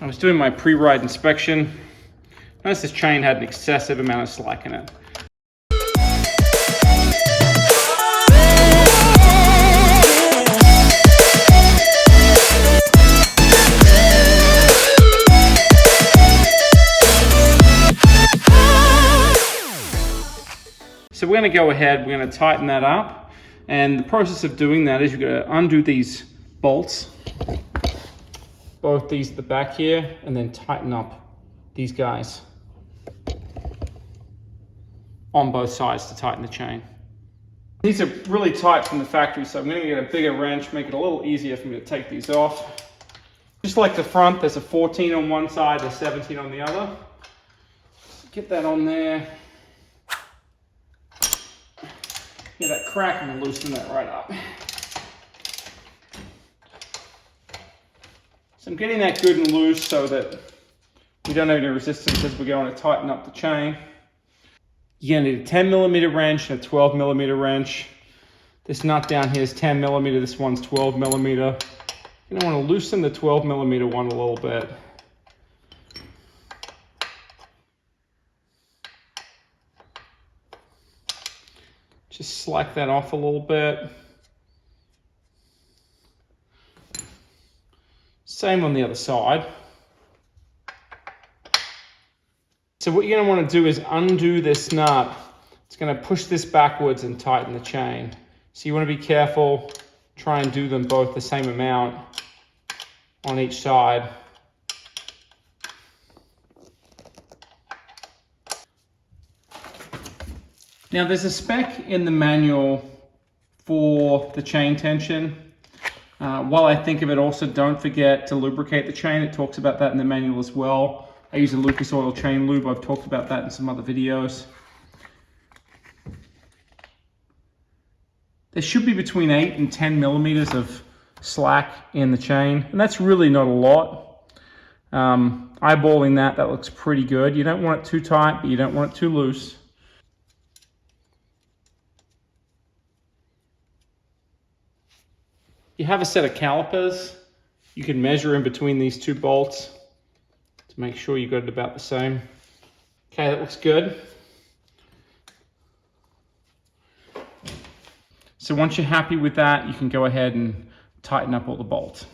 I was doing my pre-ride inspection. Notice this chain had an excessive amount of slack in it. So we're going to go ahead, we're going to tighten that up. And the process of doing that is you're going to undo these bolts, both these at the back here, and then tighten up these guys on both sides to tighten the chain. These are really tight from the factory, so I'm going to get a bigger wrench, make it a little easier for me to take these off. Just like the front, there's a 14 on one side, a 17 on the other. Get that on there. Get that crack and loosen that right up. So I'm getting that good and loose so that we don't have any resistance as we're going to tighten up the chain. You're going to need a 10mm wrench and a 12mm wrench. This nut down here is 10mm, this one's 12mm. You're going to want to loosen the 12mm one a little bit. Just slack that off a little bit. Same on the other side. So what you're going to want to do is undo this nut. It's going to push this backwards and tighten the chain. So you want to be careful, try and do them both the same amount on each side. Now there's a spec in the manual for the chain tension. While I think of it, also don't forget to lubricate the chain. It talks about that in the manual as well. I use a Lucas Oil chain lube. I've talked about that in some other videos. There should be between 8 and 10mm of slack in the chain, and that's really not a lot. Eyeballing that looks pretty good. You don't want it too tight, but you don't want it too loose. You have a set of calipers. You can measure in between these two bolts to make sure you got it about the same. Okay, that looks good. So once you're happy with that, you can go ahead and tighten up all the bolts.